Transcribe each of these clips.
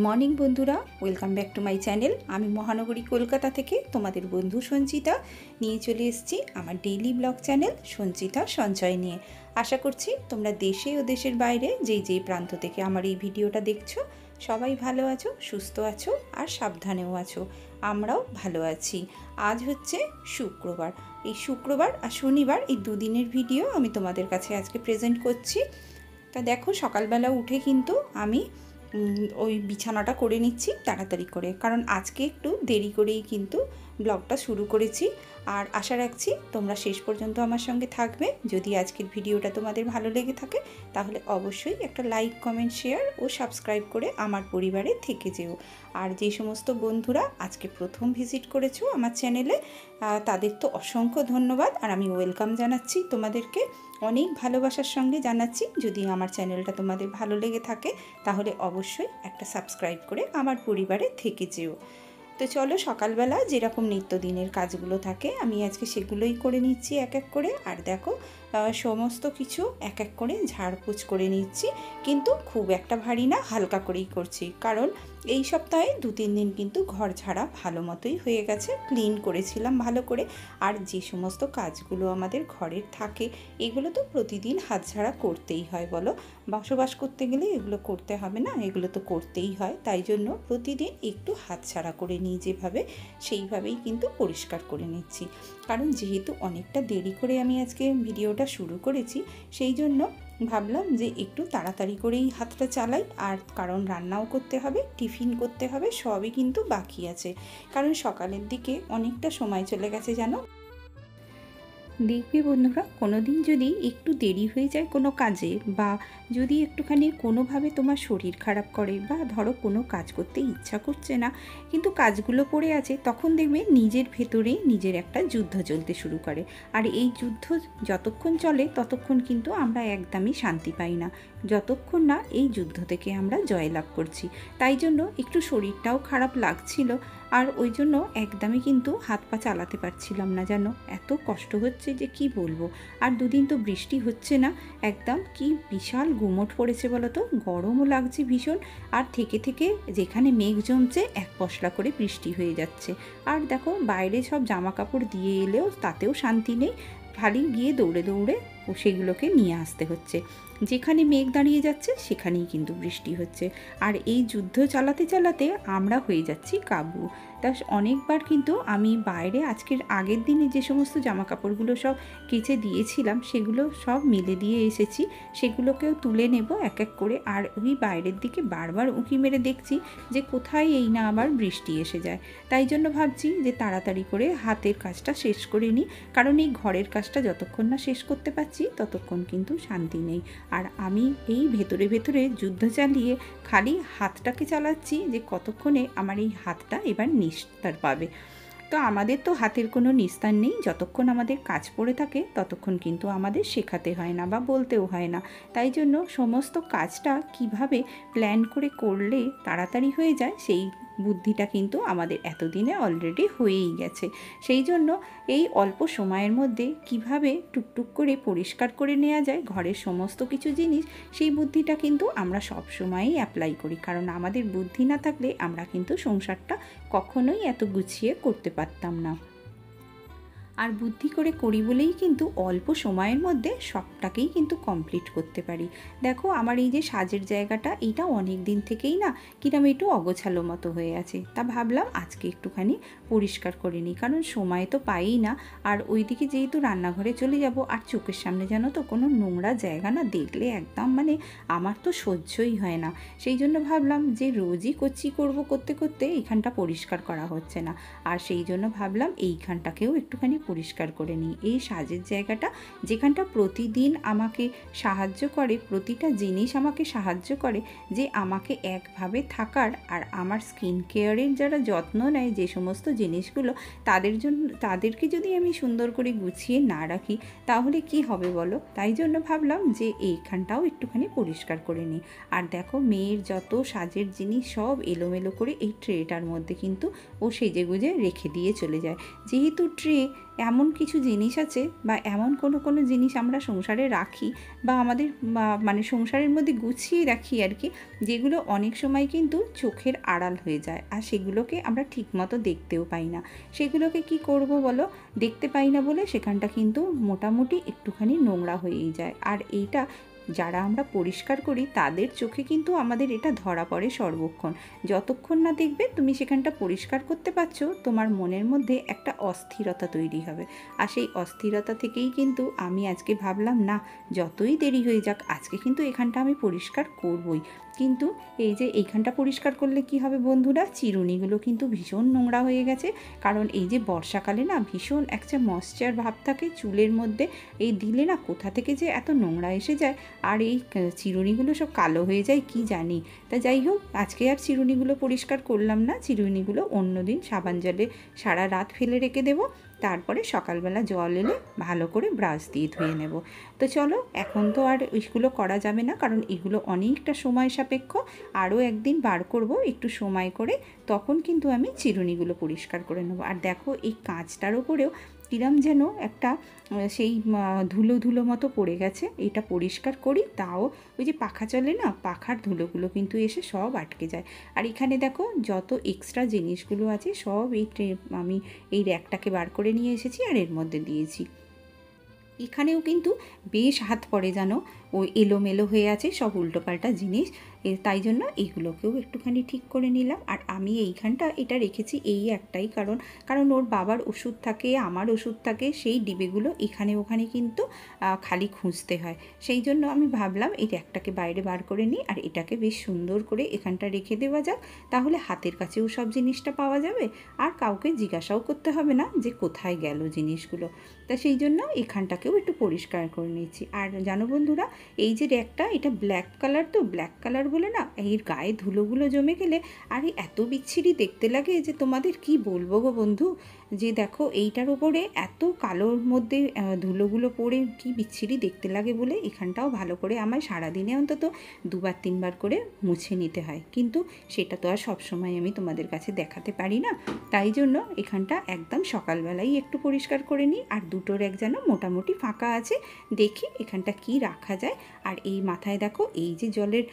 Morning বন্ধুরা, welcome back to my channel. আমি মহানগরী কলকাতা থেকে তোমাদের বন্ধু সঞ্চিতা নিয়ে চলে এসেছি আমার ডেইলি ব্লগ চ্যানেল সঞ্চিতা সঞ্চয় নিয়ে। আশা করছি তোমরা দেশে ও দেশের বাইরে যেই প্রান্ত থেকে আমার এই ভিডিওটা দেখছো সবাই ভালো আছো, সুস্থ আছো আর সাবধানেও আছো। আমরাও ভালো আছি। আজ হচ্ছে শুক্রবার। এই শুক্রবার আর শনিবার এই দুদিনের ভিডিও আমি তোমাদের কাছে আজকে প্রেজেন্ট করছি। তা দেখো, সকালবেলা উঠে কিন্তু আমি ওই বিছানাটা করে নিচ্ছি তাড়াতাড়ি করে, কারণ আজকে একটু দেরি করেই কিন্তু ব্লগটা শুরু করেছি। আর আশা রাখছি তোমরা শেষ পর্যন্ত আমার সঙ্গে থাকবে। যদি আজকের ভিডিওটা তোমাদের ভালো লেগে থাকে তাহলে অবশ্যই একটা লাইক, কমেন্ট, শেয়ার ও সাবস্ক্রাইব করে আমার পরিবারে থেকে যেও। আর যে সমস্ত বন্ধুরা আজকে প্রথম ভিজিট করেছো আমার চ্যানেলে, তাদের তো অসংখ্য ধন্যবাদ আর আমি ওয়েলকাম জানাচ্ছি তোমাদেরকে, অনেক ভালোবাসার সঙ্গে জানাচ্ছি। যদি আমার চ্যানেলটা তোমাদের ভালো লেগে থাকে তাহলে অবশ্যই একটা সাবস্ক্রাইব করে আমার পরিবারে থেকে যেও। তো চলো, সকালবেলা যেরকম নিত্যদিনের কাজগুলো থাকে আমি আজকে সেগুলোই করে নিচ্ছি এক এক করে। আর দেখো, সমস্ত কিছু এক এক করে ঝাড়পোছ করে নিচ্ছি, কিন্তু খুব একটা ভারী না, হালকা করেই করছি, কারণ এই সপ্তাহে 2-3 দিন কিন্তু ঘর ঝাড়া ভালো মতোই হয়ে গেছে, ক্লিন করেছিলাম ভালো করে। আর যে সমস্ত কাজগুলো আমাদের ঘরের থাকে এগুলো তো প্রতিদিন হাত ঝাড়া করতেই হয়, বলো, বসবাস করতে গেলে এগুলো করতে হবে না? এগুলো তো করতেই হয়। তাই জন্য প্রতিদিন একটু হাত ছাড়া করে নিই যেভাবে, সেইভাবেই কিন্তু পরিষ্কার করে নিচ্ছি। কারণ যেহেতু অনেকটা দেরি করে আমি আজকে ভিডিওটা শুরু করেছি, সেই জন্য ভাবলাম যে একটু তাড়াতাড়ি করেই হাতটা চালাই। আর কারণ রান্নাও করতে হবে, টিফিন করতে হবে, সবই কিন্তু বাকি আছে। কারণ সকালের দিকে অনেকটা সময় চলে গেছে জানো। দেখবে বন্ধুরা, কোনো দিন যদি একটু দেরি হয়ে যায় কোনো কাজে, বা যদি একটুখানি কোনোভাবে তোমার শরীর খারাপ করে, বা ধরো কোনো কাজ করতে ইচ্ছা করছে না কিন্তু কাজগুলো পড়ে আছে, তখন দেখবে নিজের ভেতরে নিজের একটা যুদ্ধ চলতে শুরু করে। আর এই যুদ্ধ যতক্ষণ চলে ততক্ষণ কিন্তু আমরা একদমই শান্তি পাই না, যতক্ষণ না এই যুদ্ধ থেকে আমরা জয়লাভ করছি। তাই জন্য একটু শরীরটাও খারাপ লাগছিল, আর ওই জন্য একদমই কিন্তু হাত পা চালাতে পারছিলাম না, যেন এত কষ্ট হচ্ছে যে কি বলবো। আর দুদিন তো বৃষ্টি হচ্ছে না, একদম কি বিশাল গুমোট পড়েছে বলো তো, গরমও লাগছে ভীষণ। আর থেকে থেকে যেখানে মেঘ জমছে এক পশলা করে বৃষ্টি হয়ে যাচ্ছে। আর দেখো, বাইরে সব জামা কাপড় দিয়ে এলেও তাতেও শান্তি নেই, খালি গিয়ে দৌড়ে দৌড়ে সেগুলোকে নিয়ে আসতে হচ্ছে। যেখানে মেঘ দাঁড়িয়ে যাচ্ছে সেখানেই কিন্তু বৃষ্টি হচ্ছে। আর এই যুদ্ধ চালাতে চালাতে আমরা হয়ে যাচ্ছি কাবু। তা অনেকবার কিন্তু আমি বাইরে আজকের আগের দিনে যে সমস্ত জামা কাপড়গুলো সব কেচে দিয়েছিলাম সেগুলো সব মেলে দিয়ে এসেছি, সেগুলোকেও তুলে নেব এক এক করে। আর ওই বাইরের দিকে বারবার উঁকি মেরে দেখছি যে কোথায় এই না আবার বৃষ্টি এসে যায়। তাই জন্য ভাবছি যে তাড়াতাড়ি করে হাতের কাজটা শেষ করে নিই, কারণ এই ঘরের কাজটা যতক্ষণ না শেষ করতে পারছি ততক্ষণ কিন্তু শান্তি নেই। আর আমি এই ভেতরে ভেতরে যুদ্ধ চালিয়ে খালি হাতটাকে চালাচ্ছি যে কতক্ষণে আমার এই হাতটা এবার নিস্তার পাবে। তো আমাদের তো হাতের কোনো নিস্তার নেই, যতক্ষণ আমাদের কাজ পড়ে থাকে ততক্ষণ কিন্তু আমাদের শেখাতে হয় না বা বলতেও হয় না। তাই জন্য সমস্ত কাজটা কিভাবে প্ল্যান করে করলে তাড়াতাড়ি হয়ে যায় সেই বুদ্ধিটা কিন্তু আমাদের এতদিনে অলরেডি হয়েই গেছে। সেই জন্য এই অল্প সময়ের মধ্যে কিভাবে টুকটুক করে পরিষ্কার করে নেওয়া যায় ঘরের সমস্ত কিছু জিনিস, সেই বুদ্ধিটা কিন্তু আমরা সব সময়ই অ্যাপ্লাই করি। কারণ আমাদের বুদ্ধি না থাকলে আমরা কিন্তু সংসারটা কখনোই এত গুছিয়ে করতে পারতাম না। আর বুদ্ধি করে করি বলেই কিন্তু অল্প সময়ের মধ্যে সবটাকেই কিন্তু কমপ্লিট করতে পারি। দেখো, আমার এই যে সাজের জায়গাটা, এইটা অনেক দিন থেকেই না কিরম একটু অগোছালো মতো হয়ে আছে। তা ভাবলাম আজকে একটুখানি পরিষ্কার করে নিই, কারণ সময় তো পাইই না। আর ওইদিকে যেহেতু রান্নাঘরে চলে যাব, আর চোখের সামনে যেন তো কোনো নোংরা জায়গা না দেখলে একদম মানে আমার তো সহ্যই হয় না। সেই জন্য ভাবলাম যে রোজই করতে করতে এইখানটা পরিষ্কার করা হচ্ছে না, আর সেই জন্য ভাবলাম এইখানটাকেও একটুখানি পরিষ্কার করে নিই। এই সাজের জায়গাটা যেখানটা প্রতিদিন আমাকে সাহায্য করে, প্রতিটা জিনিস আমাকে সাহায্য করে যে আমাকে একভাবে থাকার, আর আমার স্কিন কেয়ারের যারা যত্ন নেয় যে সমস্ত জিনিসগুলো, তাদেরকে যদি আমি সুন্দর করে গুছিয়ে না রাখি তাহলে কি হবে বলো। তাই জন্য ভাবলাম যে এইখানটাও একটুখানি পরিষ্কার করে নিই। আর দেখো, মেয়ের যত সাজের জিনিস সব এলোমেলো করে এই ট্রেটার মধ্যে কিন্তু ও সেজে গুজে রেখে দিয়ে চলে যায়। যেহেতু ট্রে এমন কিছু জিনিস আছে বা এমন কোনো জিনিস আমরা সংসারে রাখি বা আমাদের মানে সংসারের মধ্যে গুছিয়ে রাখি আর কি, যেগুলো অনেক সময় কিন্তু চোখের আড়াল হয়ে যায় আর সেগুলোকে আমরা ঠিকমতো দেখতেও পাই না। সেগুলোকে কি করব বলো, দেখতে পাই না বলে সেখানটা কিন্তু মোটামুটি একটুখানি নোংরা হয়েই যায়। আর এইটা যারা আমরা পরিষ্কার করি তাদের চোখে কিন্তু আমাদের এটা ধরা পড়ে সর্বক্ষণ। যতক্ষণ না দেখবে তুমি সেখানটা পরিষ্কার করতে পারছো, তোমার মনের মধ্যে একটা অস্থিরতা তৈরি হবে। আর সেই অস্থিরতা থেকেই কিন্তু আমি আজকে ভাবলাম না, যতই দেরি হয়ে যাক আজকে কিন্তু এখানটা আমি পরিষ্কার করবই। কিন্তু এই যে এইখানটা পরিষ্কার করলে কি হবে বন্ধুরা, চিরুনিগুলো কিন্তু ভীষণ নোংরা হয়ে গেছে। কারণ এই যে বর্ষাকালে না ভীষণ একটা ময়েশ্চার ভাব থাকে চুলের মধ্যে, এই দিলে না কোথা থেকে যে এত নোংরা এসে যায় আর এই চিরুনিগুলো সব কালো হয়ে যায় কি জানি। তা যাই হোক, আজকে আর চিরুনিগুলো পরিষ্কার করলাম না, চিরুনিগুলো অন্যদিন সাবান জলে সারা রাত ফেলে রেখে দেবো, তারপরে সকালবেলা জল এলে ভালো করে ব্রাশ দিয়ে ধুয়ে নেব। তো চলো, এখন তো আর এইগুলো করা যাবে না, কারণ এগুলো অনেকটা সময় সাপেক্ষ। আরও একদিন বার করব একটু সময় করে, তখন কিন্তু আমি চিরুনিগুলো পরিষ্কার করে নেবো। আর দেখো এই কাঁচটার ওপরেও কিরম যেন একটা সেই ধুলো ধুলো মতো পড়ে গেছে। এটা পরিষ্কার করি তাও ওই যে পাখা চলে না, পাখার ধুলোগুলো কিন্তু এসে সব আটকে যায়। আর এখানে দেখো যত এক্সট্রা জিনিসগুলো আছে সব আমি এই র্যাকটাকে বার করে নিয়ে এসেছি আর এর মধ্যে দিয়েছি। এখানেও কিন্তু বেশ হাত পড়ে জানো, ও এলোমেলো হয়ে আছে সব উল্টোপাল্টা জিনিস, তাই জন্য এইগুলোকেও একটুখানি ঠিক করে নিলাম। আর আমি এইখানটা এটা রেখেছি এই একটাই কারণ ওর বাবার ওষুধ থাকে, আমার ওষুধ থাকে, সেই ডিবেগুলো এখানে ওখানে কিন্তু খালি খুঁজতে হয়। সেই জন্য আমি ভাবলাম এই একটাকে বাইরে বার করে নিই আর এটাকে বেশ সুন্দর করে এখানটা রেখে দেওয়া যাক, তাহলে হাতের কাছেও সব জিনিসটা পাওয়া যাবে আর কাউকে জিজ্ঞাসাও করতে হবে না যে কোথায় গেল জিনিসগুলো। তা সেই জন্য এখানটাকেও একটু পরিষ্কার করে নিচ্ছি। আর জানো বন্ধুরা, এই যে র্যাকটা এটা ব্ল্যাক কালার, তো ব্ল্যাক কালার বলে না এর গায়ে ধুলোগুলো জমে গেলে আর এত বিচ্ছিরি দেখতে লাগে যে তোমাদের কি বলবো গো বন্ধু। যে দেখো এইটার ওপরে এত কালোর মধ্যে ধুলোগুলো পড়ে কি বিচ্ছিরি দেখতে লাগে বলে এখানটাও ভালো করে আমায় সারাদিনে অন্তত 2-3 বার করে মুছে নিতে হয়। কিন্তু সেটা তো আর সবসময় আমি তোমাদের কাছে দেখাতে পারি না, তাই জন্য এখানটা একদম সকালবেলাই একটু পরিষ্কার করে নিই। আর দুটো র্যাক যেন মোটামুটি ফাঁকা আছে, দেখি এখানটা কি রাখা যায়। আর এই মাথায় দেখো এই যে জলের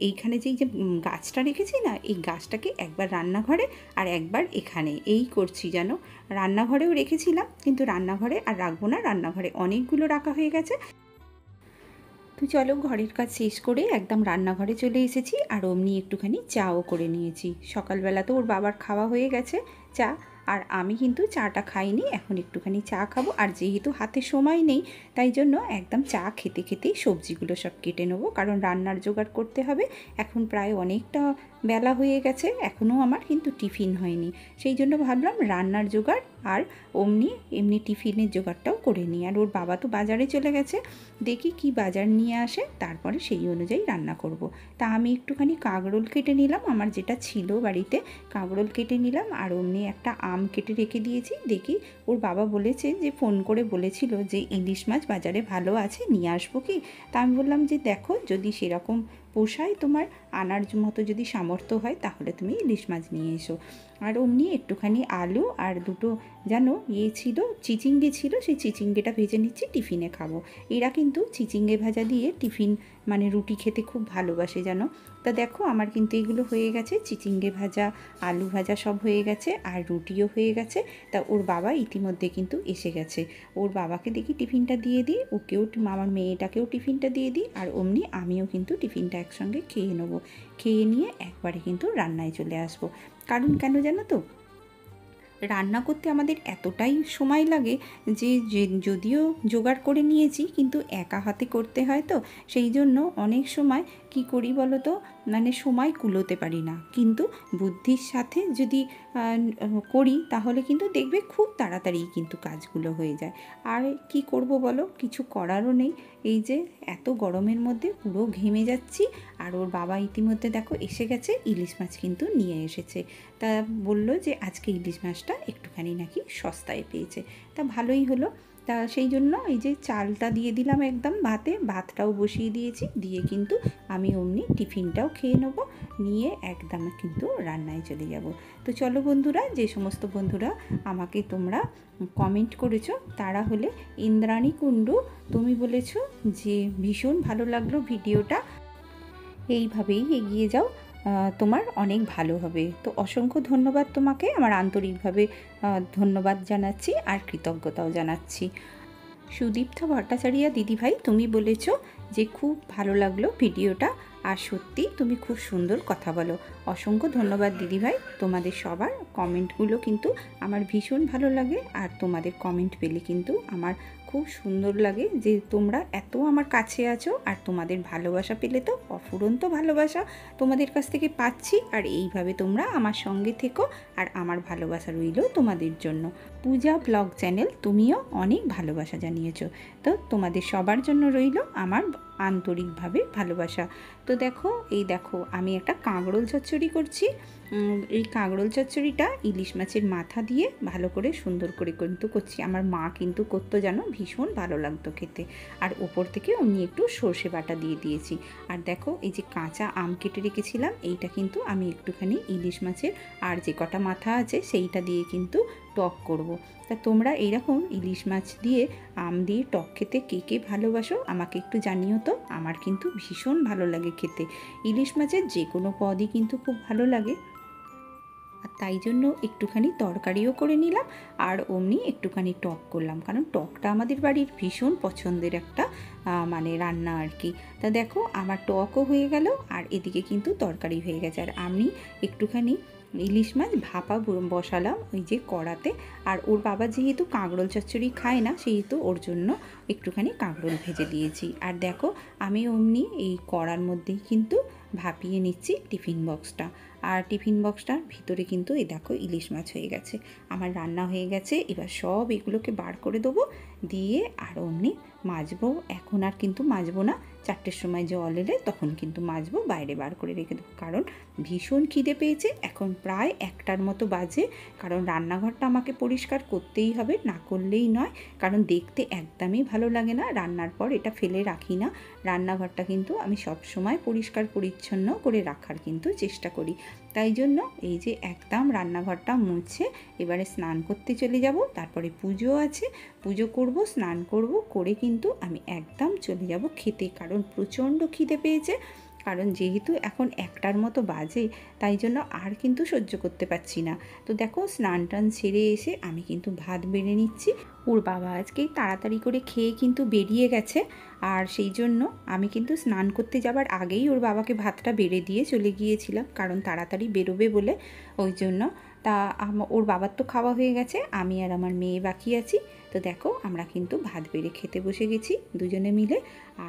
এইখানে যে গাছটা রেখেছি না, এই গাছটাকে একবার রান্নাঘরে আর একবার এখানে এই করছি জানো। রান্নাঘরেও রেখেছিলাম কিন্তু রান্নাঘরে আর রাখবো না, রান্নাঘরে অনেকগুলো রাখা হয়ে গেছে। তো চলো, ঘরের কাজ শেষ করে একদম রান্নাঘরে চলে এসেছি আর অমনি একটুখানি চাও করে নিয়েছি। সকালবেলা তো ওর বাবার খাওয়া হয়ে গেছে চা, আর আমি কিন্তু চাটা খাইনি, এখন একটুখানি চা খাবো। আর যেহেতু হাতে সময় নেই তাই জন্য একদম চা খেতে খেতেই সবজিগুলো সব কেটে নেবো, কারণ রান্নার জোগাড় করতে হবে। এখন প্রায় অনেকটা বেলা হয়ে গেছে, এখনও আমার কিন্তু টিফিন হয়নি, সেই জন্য ভাবলাম রান্নার জোগাড় আর এমনি টিফিনের জোগাড়টাও করে নিই। আর ওর বাবা তো বাজারে চলে গেছে, দেখি কি বাজার নিয়ে আসে, তারপরে সেই অনুযায়ী রান্না করব। তা আমি একটুখানি কাঁকরোল কেটে নিলাম, আমার যেটা ছিল বাড়িতে কাঁকরোল কেটে নিলাম। আর অমনি একটা আম কেটে রেখে দিয়েছি। দেখি ওর বাবা বলেছে যে ফোন করে বলেছিল যে ইলিশ মাছ বাজারে ভালো আছে, নিয়ে আসবো কি। তা আমি বললাম যে দেখো যদি সেরকম পোষায় তোমার, আনার মতো যদি সামর্থ্য হয় তাহলে তুমি ইলিশ মাছ নিয়ে এসো। আর অমনি একটুখানি আলু আর দুটো যেন ছিল চিচিঙ্গে ছিল, সেই চিচিঙ্গেটা ভেজে নিচ্ছি, টিফিনে খাবো। এরা কিন্তু চিচিঙ্গে ভাজা দিয়ে টিফিন মানে রুটি খেতে খুব ভালোবাসে জানো। তা দেখো আমার কিন্তু এগুলো হয়ে গেছে, চিচিঙ্গে ভাজা, আলু ভাজা সব হয়ে গেছে আর রুটিও হয়ে গেছে। তা ওর বাবা ইতিমধ্যে কিন্তু এসে গেছে, ওর বাবাকে দেখি টিফিনটা দিয়ে দিই, ওকেও আমার মেয়েটাকেও টিফিনটা দিয়ে দিই। আর অমনি আমিও কিন্তু টিফিনটা একসঙ্গে খেয়ে নেবো, খেয়ে নিয়ে একবারে কিন্তু রান্নায় চলে আসবো। কারণ কেন জানো তো, রান্না করতে আমাদের এতটাই সময় লাগে যে যদিও জোগাড় করে নিয়েছি কিন্তু একা হাতে করতে হয়, তো সেই জন্য অনেক সময় কি করি বলো তো, মানে সময় কুলোতে পারি না। কিন্তু বুদ্ধির সাথে যদি করি তাহলে কিন্তু দেখবে খুব তাড়াতাড়ি কিন্তু কাজগুলো হয়ে যায়। আর কি করব বলো, কিছু করারও নেই। এই যে এত গরমের মধ্যে পুরো ঘেমে যাচ্ছি। আর ওর বাবা ইতিমধ্যে দেখো এসে গেছে, ইলিশ মাছ কিন্তু নিয়ে এসেছে। তা বললো যে আজকে ইলিশ মাছটা একটুখানি নাকি সস্তায় পেয়েছে। তা ভালোই হলো। তা সেই জন্য এই যে চালটা দিয়ে দিলাম একদম ভাতটাও বসিয়ে দিয়েছি, দিয়ে কিন্তু আমি অমনি টিফিনটাও খেয়ে নেবো, নিয়ে একদম কিন্তু রান্নায় চলে যাব। তো চলো বন্ধুরা, যে সমস্ত বন্ধুরা আমাকে তোমরা কমেন্ট করেছো তারা হলে ইন্দ্রাণী কুণ্ডু, তুমি বলেছো যে ভীষণ ভালো লাগলো ভিডিওটা, এইভাবেই এগিয়ে যাও, তোমার অনেক ভালো হবে। তো অসংখ্য ধন্যবাদ তোমাকে, আমার আন্তরিকভাবে ধন্যবাদ জানাচ্ছি আর কৃতজ্ঞতাও জানাচ্ছি। সুদীপ্তা ভট্টাচার্য দিদিভাই, তুমি বলেছো যে খুব ভালো লাগলো ভিডিওটা, আর সত্যি তুমি খুব সুন্দর কথা বলো। অসংখ্য ধন্যবাদ দিদিভাই, তোমাদের সবার কমেন্টগুলো কিন্তু আমার ভীষণ ভালো লাগে, আর তোমাদের কমেন্ট পেলে কিন্তু আমার খুব সুন্দর লাগে যে তোমরা এত আমার কাছে আছো, আর তোমাদের ভালোবাসা পেলে তো অফুরন্ত ভালোবাসা তোমাদের কাছ থেকে পাচ্ছি, আর এইভাবে তোমরা আমার সঙ্গে থেকো, আর আমার ভালোবাসা রইল তোমাদের জন্য। পূজা ব্লগ চ্যানেল, তুমিও অনেক ভালোবাসা জানিয়েছো, তো তোমাদের সবার জন্য রইল আমার আন্তরিকভাবে ভালোবাসা। তো দেখো আমি একটা কাঁকরোল চচ্চড়ি করছি। এই কাঁকরোল চচ্চড়িটা ইলিশ মাছের মাথা দিয়ে ভালো করে সুন্দর করে কিন্তু করছি। আমার মা কিন্তু করতো জানো, ভীষণ ভালো লাগতো খেতে। আর ওপর থেকে অমনি একটু সর্ষে বাটা দিয়ে দিয়েছি। আর দেখো এই যে কাঁচা আম কেটে রেখেছিলাম, এইটা কিন্তু আমি একটুখানি ইলিশ মাছের আর যে কটা মাথা আছে সেইটা দিয়ে কিন্তু টক করব। তা তোমরা এইরকম ইলিশ মাছ দিয়ে আম দিয়ে টক খেতে কে কে ভালোবাসো আমাকে একটু জানিও তো। আমার কিন্তু ভীষণ ভালো লাগে খেতে, ইলিশ মাছের যে কোনো পদই কিন্তু খুব ভালো লাগে। আর তাই জন্য একটুখানি তরকারিও করে নিলাম, আর অমনি একটুখানি টক করলাম, কারণ টকটা আমাদের বাড়ির ভীষণ পছন্দের একটা মানে রান্না আর কি। তা দেখো আমার টকও হয়ে গেল, আর এদিকে কিন্তু তরকারি হয়ে গেছে। আর আমি একটুখানি ইলিশ মাছ ভাপা বসালাম ওই যে কড়াতে। আর ওর বাবা যেহেতু কাঁকরোল চচ্চড়ি খায় না, সেহেতু ওর জন্য একটুখানি কাঁকরোল ভেজে দিয়েছি। আর দেখো আমি অমনি এই কড়ার মধ্যেই কিন্তু ভাপিয়ে নিচ্ছি টিফিন বক্সটা। আর টিফিন বক্সটার ভিতরে কিন্তু এই দেখো ইলিশ মাছ হয়ে গেছে, আমার রান্না হয়ে গেছে। এবার সব এগুলোকে বার করে দেবো, দিয়ে আর অমনি মাজবো। এখন আর কিন্তু মাজবো না, 4টের সময় জল এলে তখন কিন্তু মাজবো, বাইরে বার করে রেখে দেবো, কারণ ভীষণ খিদে পেয়েছে। এখন প্রায় 1টার মতো বাজে, কারণ রান্নাঘরটা আমাকে পরিষ্কার করতেই হবে, না করলেই নয়, কারণ দেখতে একদমই ভালো লাগে না। রান্নার পর এটা ফেলে রাখি না, রান্নাঘরটা কিন্তু আমি সব সময় পরিষ্কার পরিচ্ছন্ন করে রাখার কিন্তু চেষ্টা করি। তাই জন্য এই যে একদম রান্নাঘরটা মুছে এবারে স্নান করতে চলে যাব। তারপরে পুজো আছে, পুজো করব, স্নান করব, করে কিন্তু আমি একদম চলে যাব খেতে, কারণ প্রচণ্ড খিদে পেয়েছে। কারণ যেহেতু এখন 1টার মতো বাজে, তাই জন্য আর কিন্তু সহ্য করতে পারছি না। তো দেখো স্নান টান সেরে এসে আমি কিন্তু ভাত বেড়ে নিচ্ছি। ওর বাবা আজকেই তাড়াতাড়ি করে খেয়ে কিন্তু বেরিয়ে গেছে, আর সেই জন্য আমি কিন্তু স্নান করতে যাবার আগেই ওর বাবাকে ভাতটা বেড়ে দিয়ে চলে গিয়েছিলাম, কারণ তাড়াতাড়ি বেরোবে বলে। ওই জন্য তা ওর বাবার তো খাওয়া হয়ে গেছে, আমি আর আমার মেয়ে বাকি আছি। তো দেখো আমরা কিন্তু ভাত বেড়ে খেতে বসে গেছি দুজনে মিলে।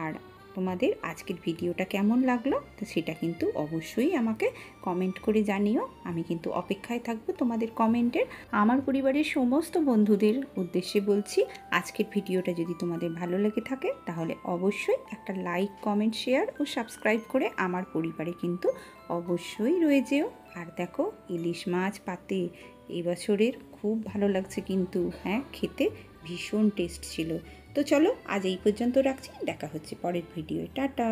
আর তোমাদের আজকের ভিডিওটা কেমন লাগলো তো সেটা কিন্তু অবশ্যই আমাকে কমেন্ট করে জানিও, আমি কিন্তু অপেক্ষায় থাকবো তোমাদের কমেন্টের। আমার পরিবারের সমস্ত বন্ধুদের উদ্দেশ্যে বলছি, আজকের ভিডিওটা যদি তোমাদের ভালো লেগে থাকে তাহলে অবশ্যই একটা লাইক, কমেন্ট, শেয়ার ও সাবস্ক্রাইব করে আমার পরিবারে কিন্তু অবশ্যই রয়ে যেও। আর দেখো ইলিশ মাছ পাতে এবছরের খুব ভালো লাগছে কিন্তু, হ্যাঁ খেতে ভীষণ টেস্ট ছিল। তো চলো আজ এই পর্যন্ত রাখছি, দেখা হচ্ছে পরের ভিডিও, টাটা।